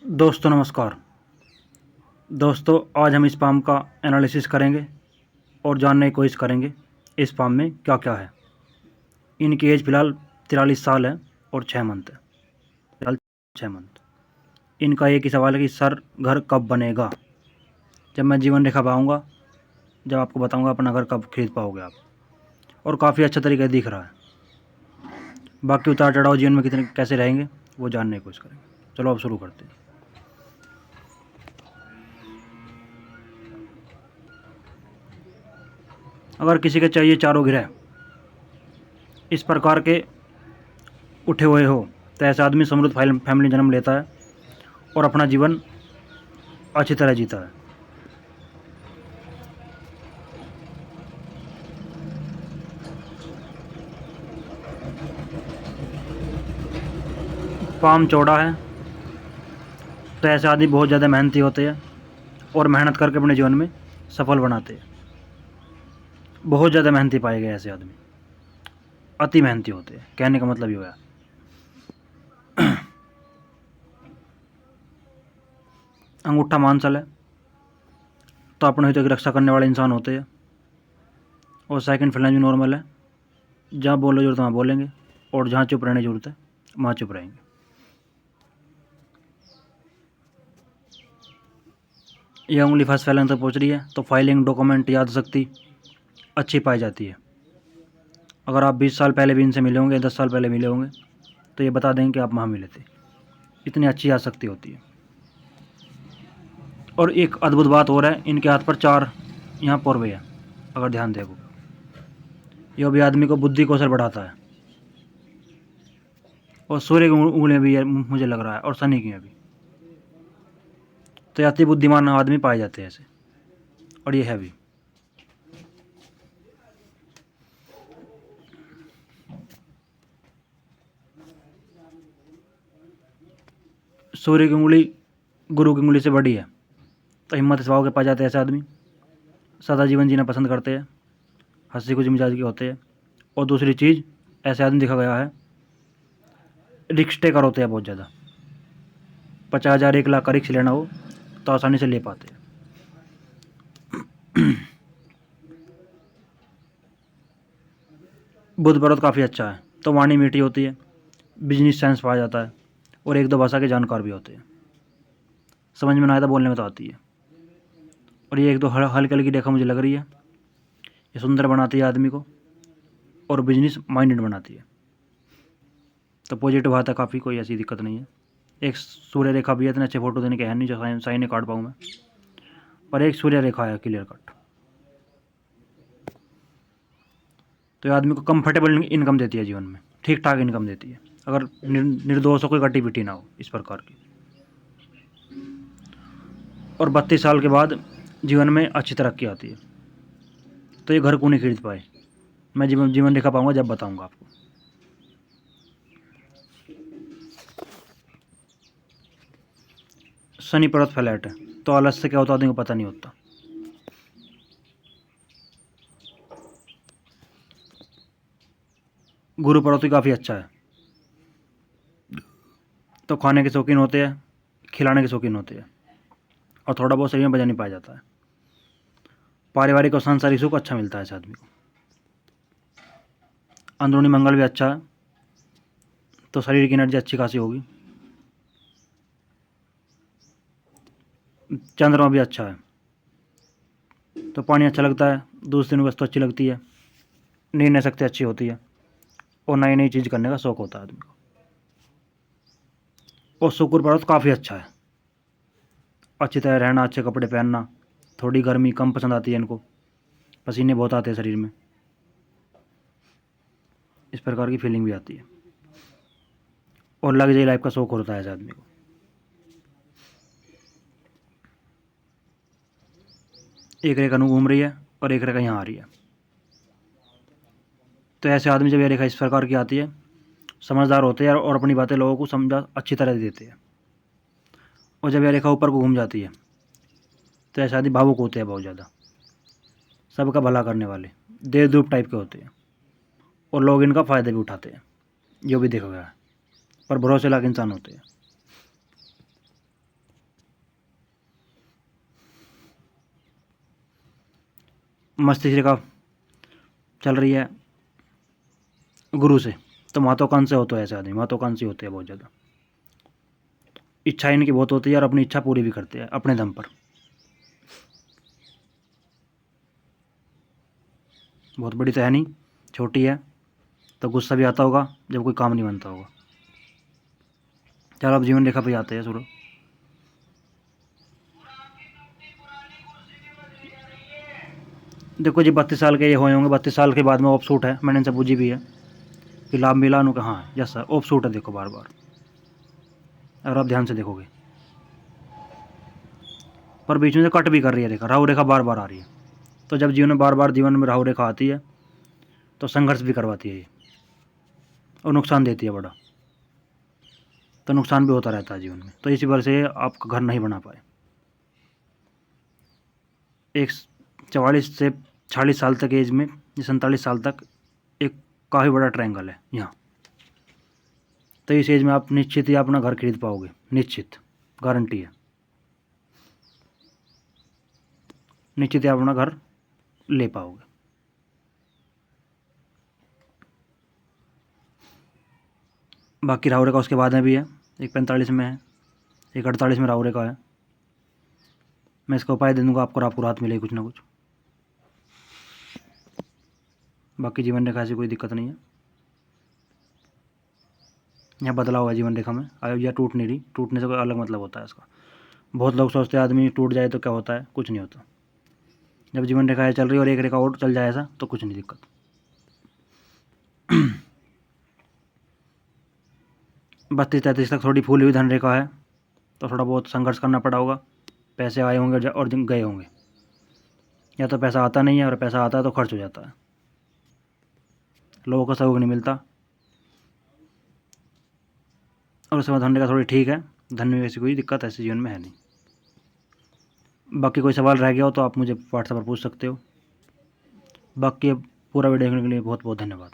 दोस्तों नमस्कार। दोस्तों आज हम इस पाम का एनालिसिस करेंगे और जानने की कोशिश करेंगे इस पाम में क्या क्या है। इनकी एज फ़िलहाल 43 साल है और 6 मंथ है। फ़िलहाल 6 मंथ। इनका एक ही सवाल है कि सर घर कब बनेगा। जब मैं जीवन रेखा पाऊँगा, जब आपको बताऊँगा अपना घर कब खरीद पाओगे आप। और काफ़ी अच्छा तरीके दिख रहा है। बाकी उतार चढ़ाव जीवन में कितने कैसे रहेंगे वो जानने की कोशिश करेंगे। चलो अब शुरू करते हैं। अगर किसी के चाहिए चारों ग्रह इस प्रकार के उठे हुए हो तो ऐसा आदमी समृद्ध फैमिली जन्म लेता है और अपना जीवन अच्छी तरह जीता है। पाम चौड़ा है तो ऐसे आदमी बहुत ज़्यादा मेहनती होते हैं और मेहनत करके अपने जीवन में सफल बनाते हैं। बहुत ज़्यादा मेहनती पाए गए ऐसे आदमी, अति मेहनती होते हैं। कहने का मतलब ये हुआ। अंगूठा मांसल है तो अपने हितों की रक्षा करने वाले इंसान होते हैं। और सेकंड फ्लैंज भी नॉर्मल है, जहाँ बोलने जरूरत है वहाँ बोलेंगे और जहाँ चुप रहने की जरूरत है वहाँ चुप रहेंगे। यह उंगली फर्स्ट फाइलिंग तक पहुँच रही है तो फाइलिंग डॉक्यूमेंट याद शक्ति अच्छी पाई जाती है। अगर आप 20 साल पहले भी इनसे मिले होंगे, 10 साल पहले मिले होंगे तो ये बता देंगे कि आप वहाँ मिले थे। इतनी अच्छी याद शक्ति होती है। और एक अद्भुत बात और है, इनके हाथ पर 4 यहाँ पौरवे हैं। अगर ध्यान देखो, यह भी आदमी को बुद्धि कौशल बढ़ाता है। और सूर्य की उंगलियाँ भी है मुझे लग रहा है, और शनि की भी। तो अति बुद्धिमान आदमी पाए जाते हैं ऐसे, और ये है भी। सूर्य की उंगली गुरु की उंगली से बड़ी है तो हिम्मत स्वभाव के पाए जाते हैं ऐसे आदमी। सादा जीवन जीना पसंद करते हैं, हंसी खुशी मिजाज के होते हैं। और दूसरी चीज़, ऐसे आदमी देखा गया है रिक्स टेकर होते हैं बहुत ज़्यादा। 50,000 1 लाख का रिक्स लेना हो तो आसानी से ले पाते हैं। बुद्ध पर्वत काफ़ी अच्छा है तो वाणी मीठी होती है, बिजनेस सेंस पाया जाता है और 1-2 भाषा के जानकार भी होते हैं। समझ में ना आया तो बोलने में तो आती है। और ये 1-2 हल्की हल्की रेखा मुझे लग रही है, ये सुंदर बनाती है आदमी को और बिजनेस माइंडेड बनाती है। तो पॉजिटिव आता है काफ़ी, कोई ऐसी दिक्कत नहीं है। एक सूर्य रेखा भी है, इतने अच्छे फोटो देने के है नहीं जो साइन काट पाऊँ मैं, पर एक सूर्य रेखा है क्लियर कट। तो ये आदमी को कंफर्टेबल इनकम देती है जीवन में, ठीक ठाक इनकम देती है अगर निर्दोष हो, कोई कटी पिटी ना हो इस प्रकार की। और 32 साल के बाद जीवन में अच्छी तरक्की आती है। तो ये घर को नहीं खरीद पाए, मैं जीवन रेखा पाऊँगा जब बताऊँगा आपको। शनि पर्वत फ्लैट है तो आलस्य क्या होता है आदमी को पता नहीं होता। गुरु पर्वत भी काफ़ी अच्छा है तो खाने के शौकीन होते हैं, खिलाने के शौकीन होते हैं और थोड़ा बहुत शरीर में वजन नहीं पाया जाता है। पारिवारिक और सांसारिक सुख अच्छा मिलता है इस आदमी को। अंदरूनी मंगल भी अच्छा है तो शरीर की एनर्जी अच्छी खासी होगी। चंद्रमा भी अच्छा है तो पानी अच्छा लगता है, दूसरी वस्तु अच्छी लगती है, निर्णय शक्ति अच्छी होती है और नई नई चीज़ करने का शौक होता है आदमी को। और शुक्र पर्वत काफ़ी अच्छा है, अच्छी तरह रहना, अच्छे कपड़े पहनना, थोड़ी गर्मी कम पसंद आती है इनको, पसीने बहुत आते हैं शरीर में, इस प्रकार की फीलिंग भी आती है। और लग्जरी लाइफ का शौक होता है इस आदमी को। एक रेखा नू घूम रही है और एक रेखा यहाँ आ रही है तो ऐसे आदमी जब यह रेखा इस प्रकार की आती है, समझदार होते हैं और अपनी बातें लोगों को समझा अच्छी तरह देते हैं। और जब यह रेखा ऊपर को घूम जाती है तो ऐसे आदमी भावुक होते हैं बहुत ज़्यादा, सबका भला करने वाले, देवदूत टाइप के होते हैं और लोग इनका फ़ायदा भी उठाते हैं, जो भी देखा गया है। पर भरोसे लायक इंसान होते हैं। मस्तिष्क रेखा चल रही है गुरु से, तो महत्वाकांक्षी होते हैं ऐसे आदमी, महत्वाकांक्षी होते हैं बहुत ज़्यादा, इच्छा इनकी बहुत होती है और अपनी इच्छा पूरी भी करते हैं अपने दम पर। बहुत बड़ी तो है नहीं, छोटी है, तो गुस्सा भी आता होगा जब कोई काम नहीं बनता होगा। चलो अब जीवन रेखा पे आते हैं। सुनो, देखो जी 32 साल के ये हुए होंगे, 32 साल के बाद में ऑफ सूट है, मैंने इनसे पूछी भी है कि लाभ मिला उनको, हाँ यस सर ऑफ सूट है। देखो बार बार, अगर आप ध्यान से देखोगे, पर बीच में से कट भी कर रही है रेखा, राहु रेखा बार बार आ रही है। तो जब जीवन में बार बार जीवन में राहु रेखा आती है तो संघर्ष भी करवाती है ये, और नुकसान देती है बड़ा, तो नुकसान भी होता रहता है जीवन में। तो इसी वजह से आपका घर नहीं बना पाए। एक 44 से 46 साल तक एज में, 47 साल तक एक काफ़ी बड़ा ट्रायंगल है यहाँ। तो इस एज में आप निश्चित ही अपना घर खरीद पाओगे, निश्चित, गारंटी है, निश्चित ही आप अपना घर ले पाओगे। बाकी राहु रेखा उसके बाद में भी है, एक 45 में है, एक 48 में राहु रेखा है। मैं इसका उपाय दे दूँगा आपको, आपको राहत मिलेगी कुछ ना कुछ। बाकी जीवन रेखा से कोई दिक्कत नहीं है, यहाँ बदलाव है जीवन रेखा में। या टूट नहीं रही, टूटने से कोई अलग मतलब होता है इसका। बहुत लोग सोचते हैं आदमी टूट जाए तो क्या होता है, कुछ नहीं होता। जब जीवन रेखा चल रही है और एक रेखा और चल जाए ऐसा, तो कुछ नहीं दिक्कत। 32-33 तक थोड़ी फूली हुई धन रेखा है, तो थोड़ा बहुत संघर्ष करना पड़ा होगा, पैसे आए होंगे और गए होंगे, या तो पैसा आता नहीं है, और पैसा आता है तो खर्च हो जाता है, लोगों का सहयोग नहीं मिलता। और उसके बाद धन रेखा थोड़ी ठीक है, धन में वैसी कोई दिक्कत ऐसे जीवन में है नहीं। बाकी कोई सवाल रह गया हो तो आप मुझे व्हाट्सएप पर पूछ सकते हो। बाकी पूरा वीडियो देखने के लिए बहुत बहुत धन्यवाद।